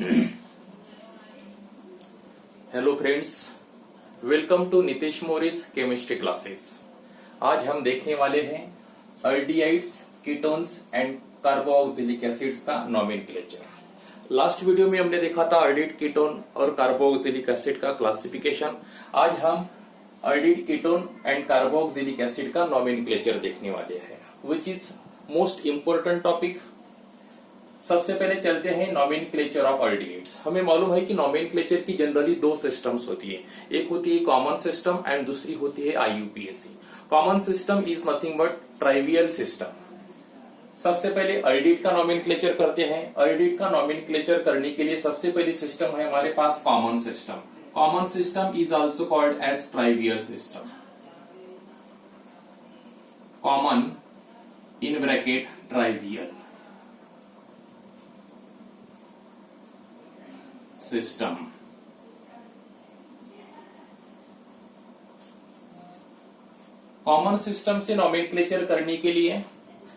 Hello friends, welcome to Nitesh Morris chemistry classes. आज हम देखने वाले हैं aldehydes, ketones and carboxylic acids का नोमेनक्लेचर। लास्ट वीडियो में हमने देखा था अल्डिहाइड, कीटोन और कार्बोक्सिलिक एसिड का क्लासिफिकेशन। आज हम aldehyde, ketone and carboxylic acid का नोमेनक्लेचर देखने वाले हैं, which is most important topic. सबसे पहले चलते हैं नोमेनक्लेचर ऑफ अल्डिहाइड्स। हमें मालूम है कि नोमेनक्लेचर की जनरली दो सिस्टम्स होती है, एक होती है कॉमन सिस्टम एंड दूसरी होती है IUPAC. Common system is nothing but trivial system. सबसे पहले अल्डिहाइड का नोमेनक्लेचर करते हैं। अल्डिहाइड का नोमेनक्लेचर करने के लिए सबसे पहली सिस्टम है हमारे पास common system. Common system is also called as trivial system. Common in bracket trivial system. Common system से नोमेनक्लेचर करने के लिए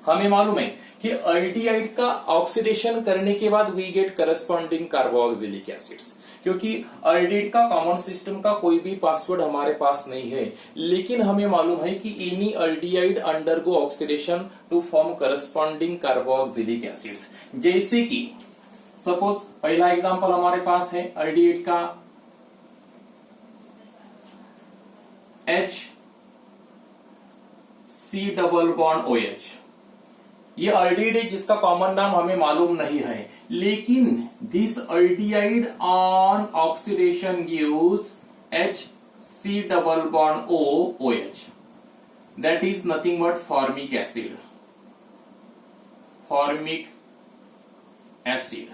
हमें मालूम है कि अल्डिहाइड का ऑक्सीडेशन करने के बाद we get corresponding carboxylic acids. क्योंकि अल्डिहाइड का कॉमन सिस्टम का कोई भी पासवर्ड हमारे पास नहीं है, लेकिन हमें मालूम है कि any aldehyde undergo oxidation to form corresponding carboxylic acids. जैसे कि सपोज पहला एग्जांपल हमारे पास है अल्डिहाइड का HC≡OH। ये अल्डिहाइड है जिसका कॉमन नाम हमें मालूम नहीं है, लेकिन this aldehyde on oxidation gives HC≡OH। That is nothing but formic acid. Formic acid.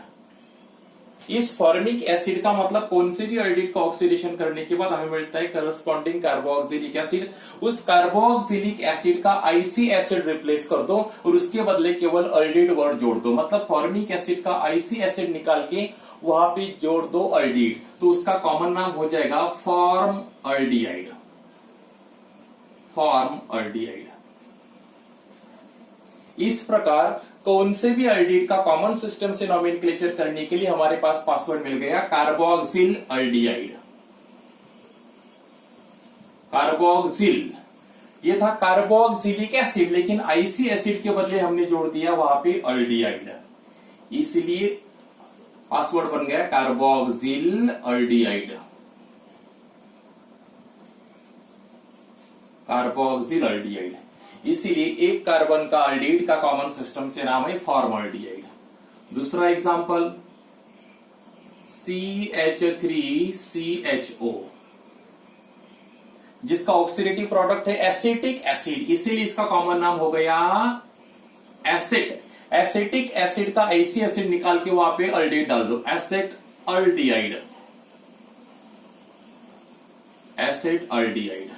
इस फॉर्मिक एसिड का मतलब कौन से भी अल्डिहाइड का ऑक्सीडेशन करने के बाद हमें मिलता है करस्पॉन्डिंग कार्बोक्सिलिक एसिड। उस कार्बोक्सिलिक एसिड का आईसी एसिड रिप्लेस कर दो और उसके बदले केवल अल्डिहाइड वर्ड जोड़ दो। मतलब फॉर्मिक एसिड का आईसी एसिड निकाल के वहां पे जोड़ दो अल्डिहाइड, तो उसका कॉमन नाम हो जाएगा फॉर्म अल्डिहाइड। Form aldehyde. इस प्रकार कौन से भी अल्डिहाइड का कॉमन सिस्टम से नोमेनक्लेचर करने के लिए हमारे पास पासवर्ड मिल गया कार्बोक्सिल अल्डिहाइड। कार्बोक्सिल, ये था कार्बोक्सिलिक एसिड, लेकिन आईसी एसिड के बदले हमने जोड़ दिया वहां पे अल्डिहाइड, इसलिए पासवर्ड बन गया कार्बोक्सिल अल्डिहाइड। Carboxyl aldehyde. इसीलिए एक कार्बन का अल्डिहाइड का कॉमन सिस्टम से नाम है फॉर्मल्डिहाइड। दूसरा एग्जांपल CH3CHO, जिसका ऑक्सीडेटिव प्रोडक्ट है एसिटिक एसिड, इसीलिए इसका कॉमन नाम हो गया एसिड। एसिटिक एसिड का आईसी एसिड निकाल के वहां पे अल्डिहाइड डाल दो, एसिड अल्डिहाइड। Acid aldehyde.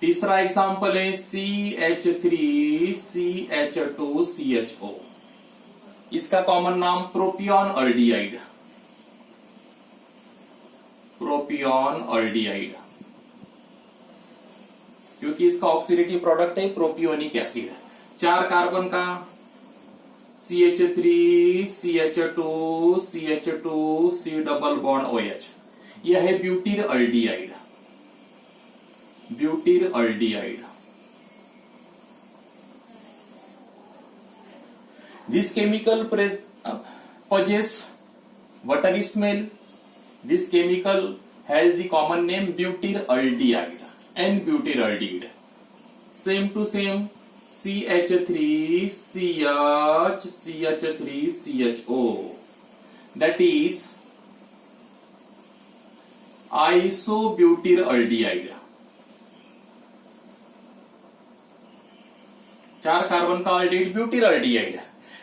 तीसरा एग्जांपल है CH3CH2CHO, इसका कॉमन नाम प्रोपियन अल्डिहाइड। प्रोपियन अल्डिहाइड, क्योंकि इसका ऑक्सीडेटिव प्रोडक्ट है प्रोपियोनिक एसिड। 4 कार्बन का CH3CH2CH2C≡OH, यह है butyl aldehyde. Butyl aldehyde. This chemical possesses watery smell. This chemical has the common name butyl aldehyde and butyl aldehyde. Same to same CH3CH3CHO, that is isobutyl aldehyde। 4 carbon का aldehyde butyl aldehyde,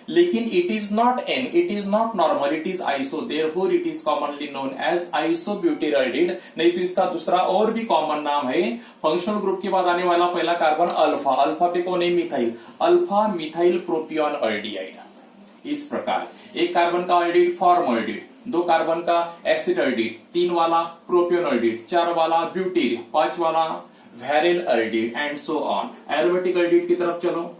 लेकिन it is not n, it is not normal, it is iso, therefore it is commonly known as isobutyl aldehyde. नहीं तो इसका दूसरा और भी common नाम है। फंक्शनल ग्रुप के बाद आने वाला पहला कार्बन अल्फा, अल्फा पे कौन है methyl, alpha methyl propionaldehyde. इस प्रकार एक कार्बन का अल्डिहाइड फॉर्मल्डिहाइड, 2 कार्बन का एसिड अल्डिहाइड, 3 वाला प्रोपियन अल्डिहाइड, 4 वाला ब्यूटील, 5 वाला valeraldehyde and so on. Aromatic aldehyde की तरफ चलो।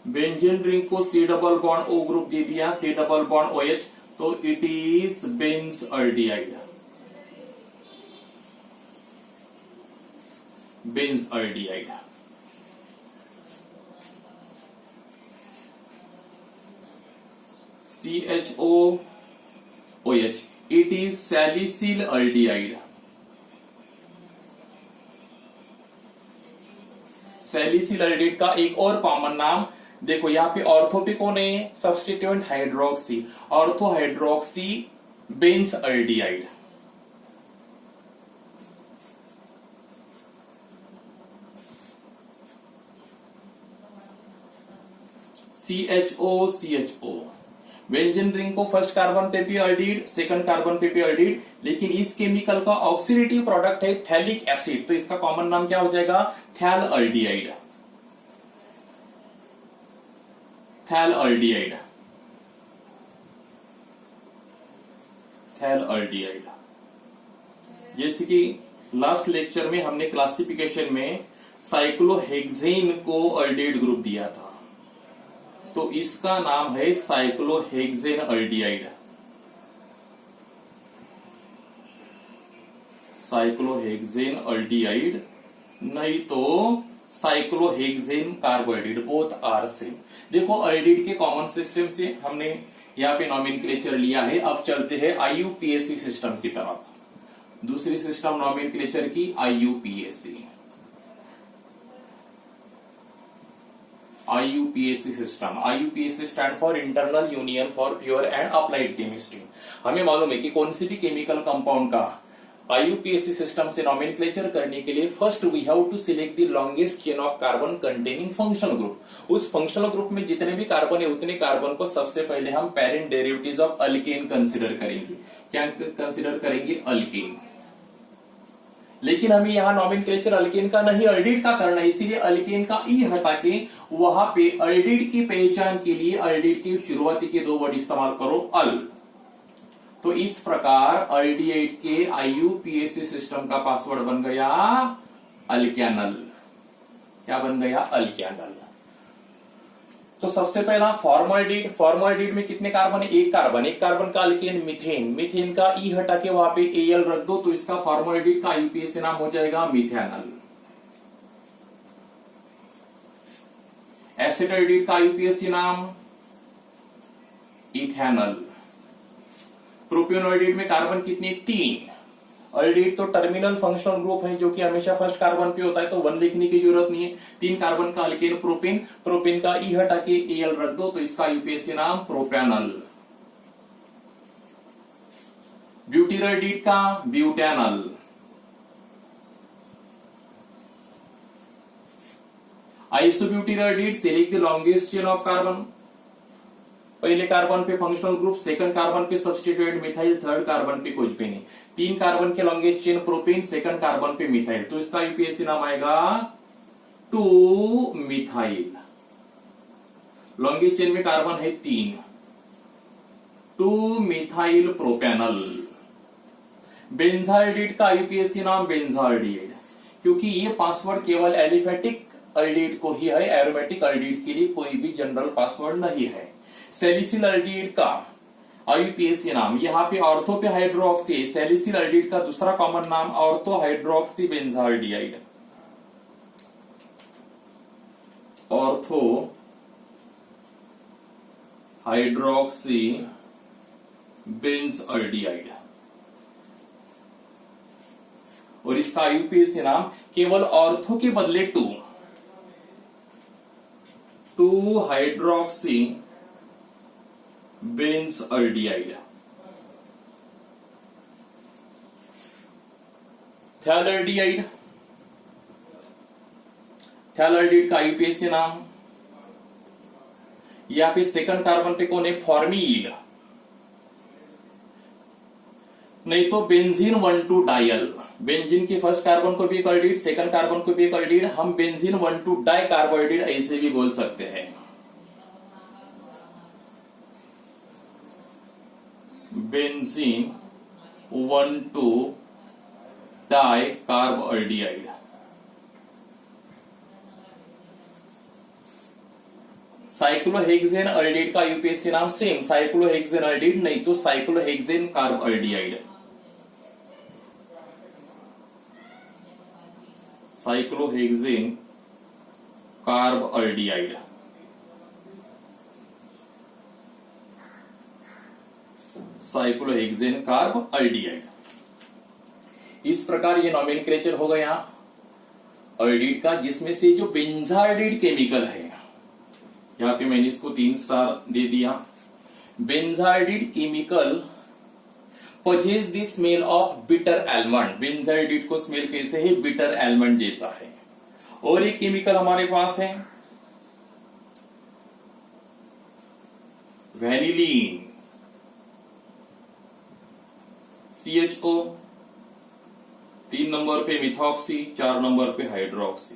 बेंजीन रिंग को C double bond O group दे दिया, C डबल बॉन्ड OH, तो it is benzaldehyde. Benzaldehyde. CHOOH, it is salicylaldehyde. Salicylaldehyde का एक और कॉमन नाम देखो, यहाँ पे ऑर्थो पे कौन है, substituent hydroxy, ortho hydroxy benzaldehyde. CHO, benzene ring को फर्स्ट कार्बन पे भी अल्डिहाइड, सेकंड कार्बन पे भी अल्डिहाइड, लेकिन इस केमिकल का ऑक्सीडेटिव प्रोडक्ट है थैलिक एसिड, तो इसका कॉमन नाम क्या हो जाएगा, थैलअल्डिहाइड। थैलअल्डिहाइड। थैलअल्डिहाइड। जैसे कि लास्ट लेक्चर में हमने क्लासिफिकेशन में साइक्लोहेक्सेन को अल्डिहाइड ग्रुप दिया था, तो इसका नाम है साइक्लोहेक्सेन अल्डिहाइड। साइक्लोहेक्सेन अल्डिहाइड, नहीं तो cyclohexane carbohydrate, both are same. देखो अल्डिहाइड के कॉमन सिस्टम से हमने यहाँ पे नॉमेनक्लेचर लिया है, अब चलते हैं IUPAC सिस्टम की तरफ। दूसरी सिस्टम नॉमेनक्लेचर की IUPAC। IUPAC system, IUPAC stand for internal union for pure and applied chemistry. हमें मालूम है कि कौन सी भी केमिकल कंपाउंड का IUPAC सिस्टम से नॉमेनक्लेचर करने के लिए first we have to select the longest chain of carbon containing functional group. उस फंक्शनल ग्रुप में जितने भी कार्बन है उतने कार्बन को सबसे पहले हम parent derivatives of alkane consider करेंगे। क्या कंसीडर करेंगे, अल्केन। लेकिन हमें यहाँ नॉमेनक्लेचर अल्केन का नहीं अल्डिहाइड का करना है, इसीलिए अल्केन का ई हटा के वहां पे अल्डिहाइड की पहचान के लिए अल्डिहाइड की शुरुआती के दो वर्ड इस्तेमाल करो, अल। तो इस प्रकार अल्डिहाइड के IUPAC सिस्टम का पासवर्ड बन गया अल्केनल। क्या बन गया, अल्केनल। तो सबसे पहला फॉर्मल्डिहाइड। फॉर्मल्डिहाइड में कितने कार्बन है, एक कार्बन। एक कार्बन का अल्केन मीथेन, मीथेन का ई हटा के वहां पे AL रख दो, तो इसका फॉर्मल्डिहाइड का IUPAC नाम हो जाएगा मिथेनल। एसिटाल्डिहाइड का IUPAC नाम इथेनल। प्रोपियोनोल्डिहाइड में कार्बन कितने, 3। अल्डिहाइड तो टर्मिनल फंक्शनल ग्रुप है जो कि हमेशा फर्स्ट कार्बन पे होता है, तो 1 लिखने की जरूरत नहीं है। 3 कार्बन का अल्केन प्रोपेन, प्रोपेन का ई हटा के AL रख दो, तो इसका IUPAC नाम प्रोपेनल। ब्यूटीराइडिड का butanal. Isobutyraldehyde, select the longest chain of carbon. पहले कार्बन पे फंक्शनल ग्रुप, सेकंड कार्बन पे सब्स्टिट्यूएंट मिथाइल, थर्ड कार्बन पे कुछ भी नहीं। 3 कार्बन के longest chain propane, second carbon पे मिथाइल, तो इसका IUPAC नाम आएगा 2 मिथाइल। लॉन्गेस्ट चेन में कार्बन है 3, 2 मिथाइल प्रोपेनल। बेंजाल्डिहाइड का IUPAC नाम बेंजाल्डिहाइड, क्योंकि ये पासवर्ड केवल एलिफेटिक अल्डिहाइड को ही है, एरोमेटिक अल्डिहाइड के लिए कोई भी जनरल पासवर्ड नहीं है। सैलिसिल अल्डिहाइड का IUPAC नाम, यहाँ पे ऑर्थो पे हाइड्रोक्सी, सैलिसिल अल्डिहाइड का दूसरा कॉमन नाम ortho hydroxy benzaldehyde. Ortho hydroxy benzaldehyde. और इसका IUPAC नाम केवल ऑर्थो के बदले 2 हाइड्रोक्सी बेंजाल्डिहाइड। थैलअल्डिहाइड, थैलअल्डिहाइड का IUPAC नाम, यहाँ पे सेकंड कार्बन पे कौन है, फॉर्मील, नहीं तो बेंजीन 1,2 डायल। बेंजीन की फर्स्ट कार्बन को भी एक अल्डिहाइड, सेकंड कार्बन को भी एक अल्डिहाइड, हम बेंजीन 1,2 डाई कार्बोहाइड्रेट ऐसे भी बोल सकते हैं। Benzene 1,2 di carbohydrate. Cyclohexane aldehyde का यूपीएससी नाम सेम, साइक्लोहेक्सेन अल्डिहाइड नहीं तो cyclohexane carbaldehyde, cyclohexane carbaldehyde. Cyclohexane carbaldehyde. इस प्रकार ये नॉमेनक्लेचर हो गया अल्डिहाइड का, जिसमें से जो बेंजाल्डिहाइड केमिकल है, यहां पे मैंने इसको 3 स्टार दे दिया। Benzaldehyde chemical possess the smell of bitter almond. Benzaldehyde को स्मेल कैसे है? बिटर आलमंड जैसा है। और एक केमिकल हमारे पास है वेनिलीन, CHO, 3 नंबर पे मिथॉक्सी, 4 नंबर पे हाइड्रोक्सी,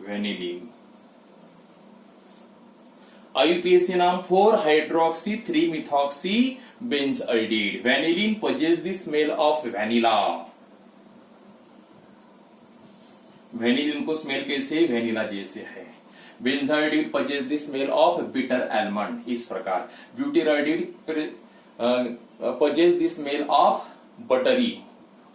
वेनिलीन। IUPAC नाम 4 hydroxy 3 methoxy benzaldehyde. Vanillin possesses the smell of vanilla. Vanillin को स्मेल कैसे? वेनिला जैसे है। Benzaldehyde possesses the smell of bitter almond. इस प्रकार butyraldehyde possesses the smell of buttery.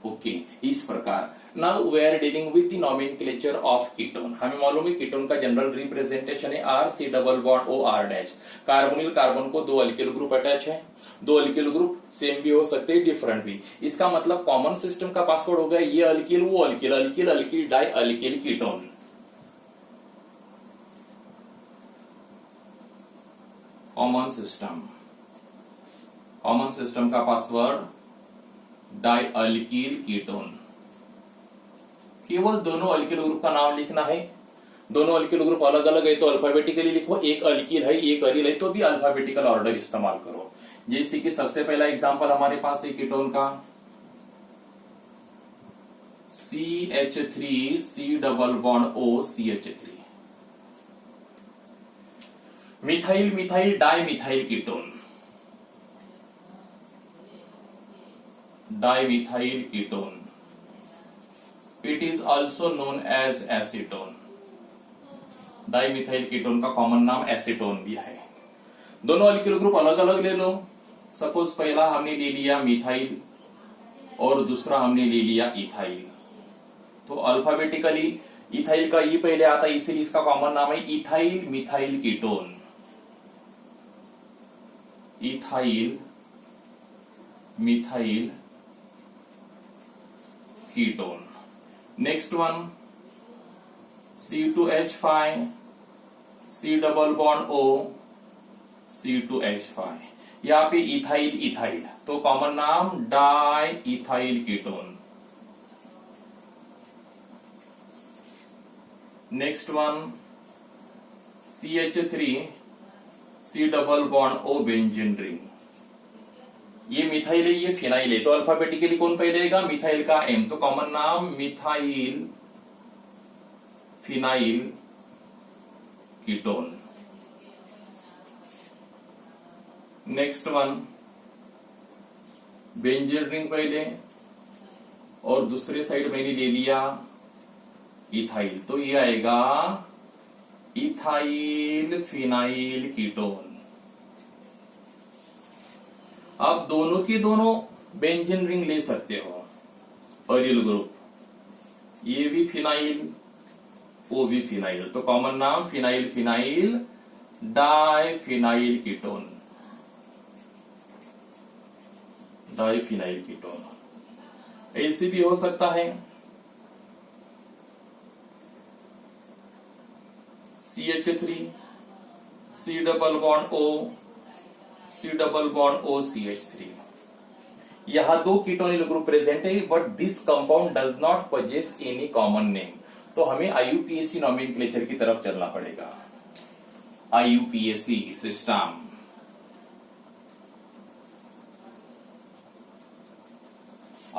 Okay, इस प्रकार। Now we are dealing with the nomenclature of ketone. हमें मालूम है कीटोन का जनरल रिप्रेजेंटेशन है RC double bond OR-। Carbonyl carbon को 2 अल्किल ग्रुप अटैच है। 2 अल्किल ग्रुप सेम भी हो सकते हैं, डिफरेंट भी। इसका मतलब कॉमन सिस्टम का पासवर्ड हो गया ये अल्किल वो alkyl, alkyl alkyl di alkyl ketone. Common system का पासवर्ड डाई अल्किल कीटोन। केवल दोनों अल्किल ग्रुप का नाम लिखना है। दोनों अल्किल ग्रुप अलग अलग है तो अल्फाबेटिकली लिखो, एक अल्किल है एक अरिल है तो भी अल्फाबेटिकल ऑर्डर इस्तेमाल करो। जैसे कि सबसे पहला एग्जांपल हमारे पास है कीटोन का CH3 C double bond O CH3। Methyl methyl di methyl ketone, di methyl ketone. It is also known as acetone. Dimethyl ketone का कॉमन नाम एसीटोन भी है। दोनों अल्किल ग्रुप अलग अलग ले लो। सपोज पहला हमने ले लिया मिथाइल और दूसरा हमने ले लिया इथाइल, तो अल्फाबेटिकली इथाइल का ई पहले आता है, इसीलिए इसका कॉमन नाम है ethyl methyl ketone. Ethyl methyl ketone. Next one C2H5 C double bond O C2H5। यहां पे इथाइल इथाइल तो कॉमन नाम di ethyl ketone. Next one CH3 C double bond O benzene ring. ये मिथाइल है ये phenyl है तो alphabetically कौन पहले आएगा? मिथाइल का M, तो कॉमन नाम methyl phenyl ketone. Next one benzene ring पहले और दूसरे साइड मैंने ले लिया इथाइल, तो ये आएगा इथाइल फिनाइल कीटोन। आप दोनों की दोनों बेंजीन रिंग ले सकते हो। अरिल ग्रुप, ये भी फिनाइल वो भी फिनाइल, तो कॉमन नाम phenyl phenyl di phenyl ketone. Di phenyl ketone ऐसे भी हो सकता है। CH3 C double bond O C double bond O CH3। यहां 2 कीटोनिल ग्रुप प्रेजेंट है but this compound does not possess any common name, तो हमें IUPAC नॉमेनक्लेचर की तरफ चलना पड़ेगा। IUPAC system.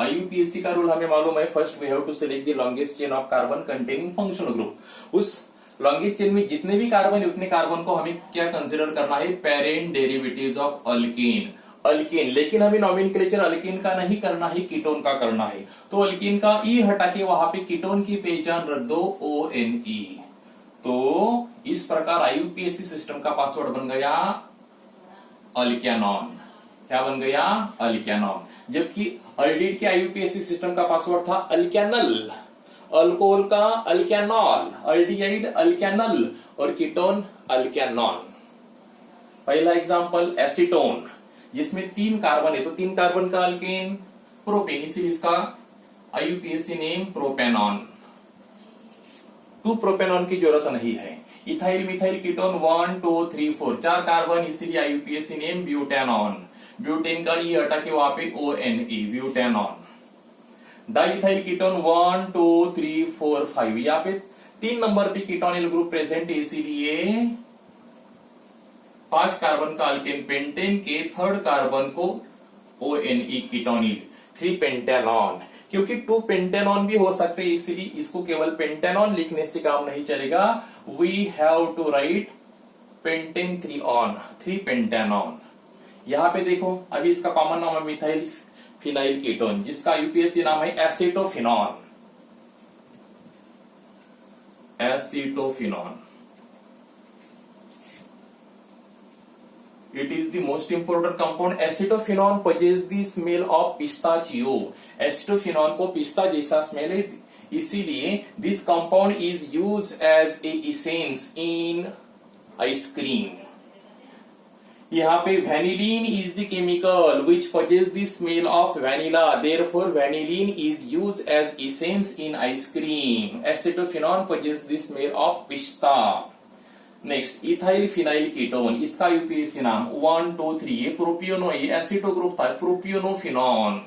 IUPAC का रूल हमें मालूम है, first we have to select the longest chain of carbon containing functional group. उस लॉन्गेस्ट चेन में जितने भी कार्बन है उतने कार्बन को हमें क्या कंसीडर करना है? Parent derivatives of alkyne. Alkyne, लेकिन हमें नॉमेनक्लेचर अल्कीन का नहीं करना है, कीटोन का करना है। तो अल्कीन का ई हटा के वहां पे कीटोन की पहचान रख दो ONE। तो इस प्रकार आईयूपीएसी सिस्टम का पासवर्ड बन गया अल्केनॉन। क्या बन गया? अल्केनॉन। जबकि अल्डिहाइड के आईयूपीएसी सिस्टम का पासवर्ड था अल्केनल। अल्कोहल का अल्केनॉल, अल्डिहाइड अल्केनल और कीटोन अल्केनॉन। पहला एग्जांपल एसीटोन, जिसमें 3 कार्बन है, तो 3 कार्बन का अल्केन प्रोपेन, इसीलिए इसका आईयूपीएसी नेम प्रोपेनॉन। 2 प्रोपेनॉन की जरूरत नहीं है। इथाइल मिथाइल कीटोन 1 2 3 4 4 कार्बन, इसीलिए आईयूपीएसी नेम ब्यूटेनॉन। ब्यूटेन का ई हटा के वहां पे ONE, ब्यूटेनॉन। डाइथाइल कीटोन 1 2 3 4 5, यहाँ पे 3 नंबर पे कीटोनिल ग्रुप प्रेजेंट है, इसीलिए 5 कार्बन का अल्केन पेंटेन के 3rd कार्बन को ONE कीटोनिल। 3 पेंटेनॉन, क्योंकि 2 पेंटेनॉन भी हो सकते हैं, इसीलिए इसको केवल पेंटेनॉन लिखने से काम नहीं चलेगा। We have to write pentane 3 one, 3 pentanone. यहां पे देखो, अभी इसका कॉमन नाम है मिथाइल फिनाइल कीटोन, जिसका यूपीएससी नाम है acetophenone. Acetophenone. It is the most important compound. Acetophenone possesses the smell of pistachio. Acetophenone को पिस्ता जैसा स्मेल है, इसीलिए this compound is used as a essence in ice cream. यहाँ पे vanillin is the chemical which possesses the smell of vanilla. Therefore, vanillin is used as essence in ice cream. Acetophenone possesses the smell of pista. Next ethyl phenyl ketone, इसका UPSC नाम 1 2 3, ये प्रोपियोनो, ये एसिटो group था, प्रोपियोनोफिनॉन।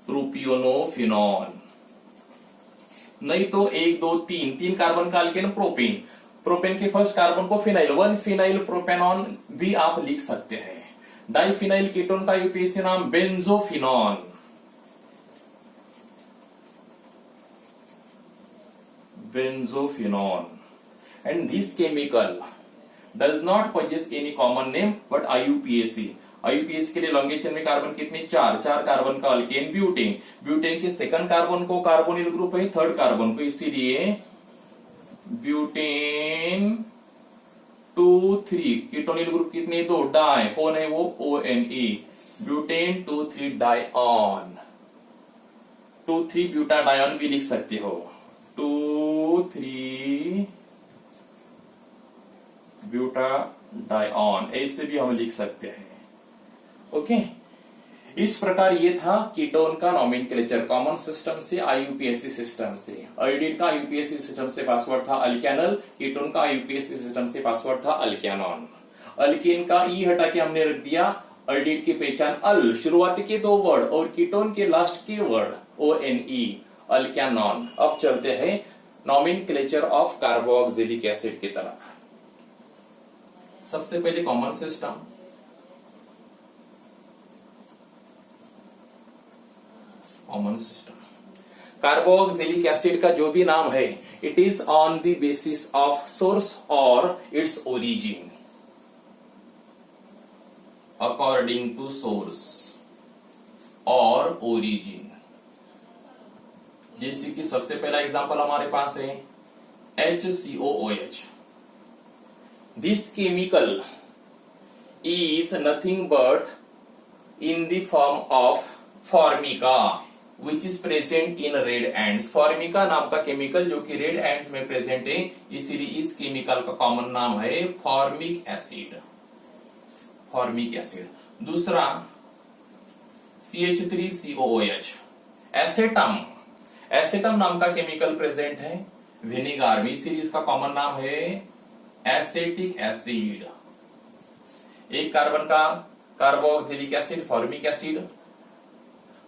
प्रोपियोनोफिनॉन। नहीं तो 1 2 3 carbon का alkane propane, propane के 1st carbon को फिनाइल, 1 फिनाइल प्रोपेनॉन भी आप लिख सकते हैं। डाइफिनाइल कीटोन का यूपीएससी नाम benzophenone. Benzophenone, and this chemical does not possess any common name but IUPAC. IUPAC के लिए लॉन्गे चेन में कार्बन कितने? 4 कार्बन का अल्केन ब्यूटेन। ब्यूटेन के 2nd कार्बन को कार्बोनिल ग्रुप है, 3rd कार्बन को, इसीलिए ब्यूटेन 2 3। कीटोनिल ग्रुप कितने? 2। डाई कौन है वो? ONE, butane 2 3 डाइऑन। 2 3 ब्यूटाडायन भी लिख सकते हो, 2 3 ब्यूटाडायन, ऐसे भी हम लिख सकते हैं। ओके, इस प्रकार ये था कीटोन का नॉमेनक्लेचर, कॉमन सिस्टम से आईयूपीएसी सिस्टम से। अल्डिहाइड का आईयूपीएसी सिस्टम से पासवर्ड था अल्केनल, कीटोन का आईयूपीएसी सिस्टम से पासवर्ड था अल्केनॉन। अल्केन का ई हटा के हमने रख दिया अल्डिहाइड की पहचान अल, शुरुआती के 2 वर्ड, और कीटोन के लास्ट के वर्ड ONE, अल्केनॉन। अब चलते हैं नॉमेनक्लेचर ऑफ कार्बोक्सिलिक एसिड की तरफ। सबसे पहले कॉमन सिस्टम, कार्बोक्सिलिक एसिड का जो भी नाम है, it is on the basis of source और its origin, according to source और ओरिजिन। जैसे कि सबसे पहला एग्जांपल हमारे पास है HCOOH। This chemical is nothing but in the form of formica which is present in red ants. Formica नाम का केमिकल जो कि रेड एंड्स में प्रेजेंट है, इसीलिए इस केमिकल का कॉमन नाम है फॉर्मिक एसिड। Formic acid. दूसरा CH3COOH, एसेटम। एसेटम नाम का केमिकल प्रेजेंट है विनेगार में, इसीलिए इसका कॉमन नाम है एसेटिक एसिड। 1 कार्बन का carboxylic acid formic acid,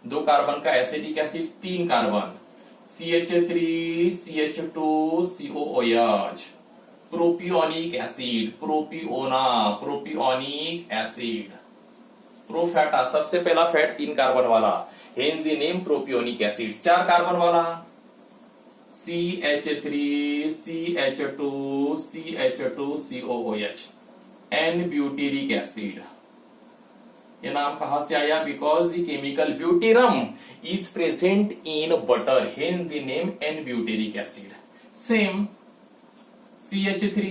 2 carbon का acetic acid, 3 carbon CH3CH2COOH, propionic acid, प्रोपियोना, प्रोपियोनिक एसिड। प्रोफैटा, सबसे पहला फैट 3 कार्बन वाला, hence the name propionic acid. 4 carbon वाला CH3CH2CH2COOH, N ब्यूटेरिक एसिड। ये नाम कहां से आया? Because the chemical butyrum is present in butter, hence the name n butyric acid. Same CH3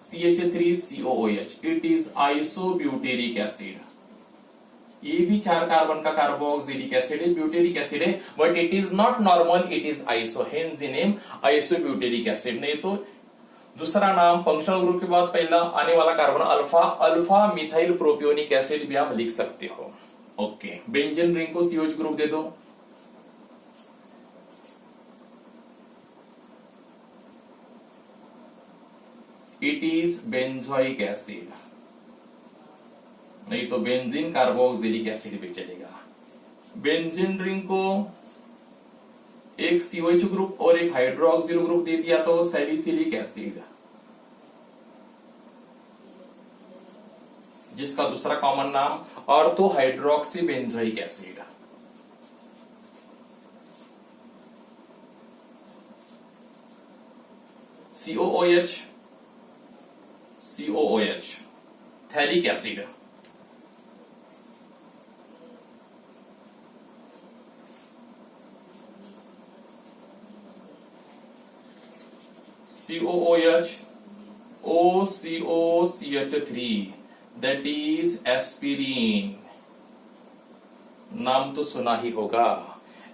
CH3COOH, it is isobutyric acid. ये भी 4 carbon का carboxylic acid है, ब्यूटेरिक एसिड है, but it is not normal, it is iso, hence the name isobutyric acid. नहीं तो दूसरा नाम functional group के बाद पहला आने वाला carbon alpha, alpha methyl propionic acid भी आप लिख सकते हो। ओके, बेंजीन रिंग को COH ग्रुप दे दो। इट इज बेंजोइक एसिड, नहीं तो बेंजीन कार्बोक्सिलिक एसिड भी चलेगा। बेंजीन रिंग को एक COH ग्रुप और एक हाइड्रोक्सिल ग्रुप दे दिया तो सैलिसिलिक एसिड, जिसका दूसरा कॉमन नाम ortho hydroxy benzoic acid. COOH phthalic acid, COOH OCOCH3, that is aspirin. नाम तो सुना ही होगा,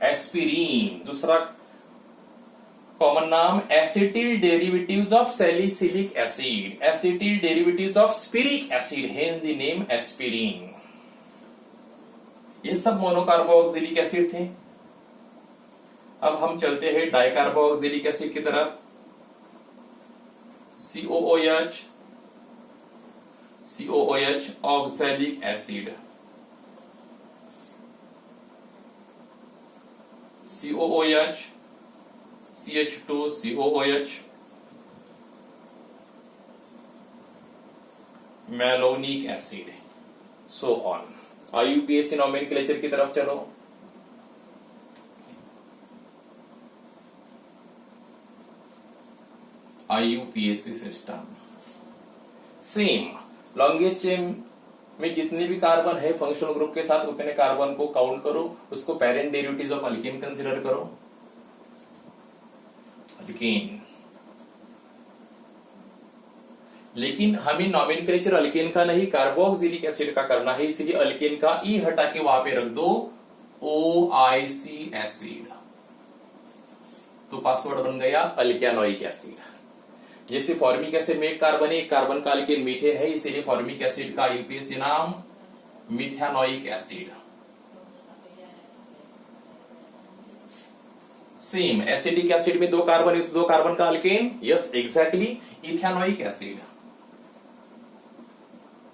एस्पिरिन। दूसरा कॉमन नाम acetyl derivatives of salicylic acid, acetyl derivatives of spiric acid, hence the name aspirin. ये सब मोनोकार्बोक्सिलिक एसिड थे। अब हम चलते हैं डाइकार्बोक्सिलिक एसिड की तरफ। COOH oxalic acid, COOH CH2COOH malonic acid, so on. IUPAC nomenclature की तरफ चलो। IUPAC system same, longest chain में जितने भी कार्बन है फंक्शनल ग्रुप के साथ उतने कार्बन को काउंट करो, उसको parent derivatives of alkane consider करो। अल्केन, लेकिन हमें नॉमेनक्लेचर अल्केन का नहीं कार्बोक्सिलिक एसिड का करना है, इसलिए अल्केन का ई हटा के वहां पे रख दो OIC एसिड, तो पासवर्ड बन गया अल्केनोइक एसिड। जैसे फॉर्मिक एसिड में एक कार्बन है, एक कार्बन का अल्केन मीथेन है, इसीलिए फॉर्मिक एसिड का IUPAC नाम methanoic acid. Same acetic acid में 2 कार्बन है तो 2 कार्बन का alkane, yes exactly ethanoic acid.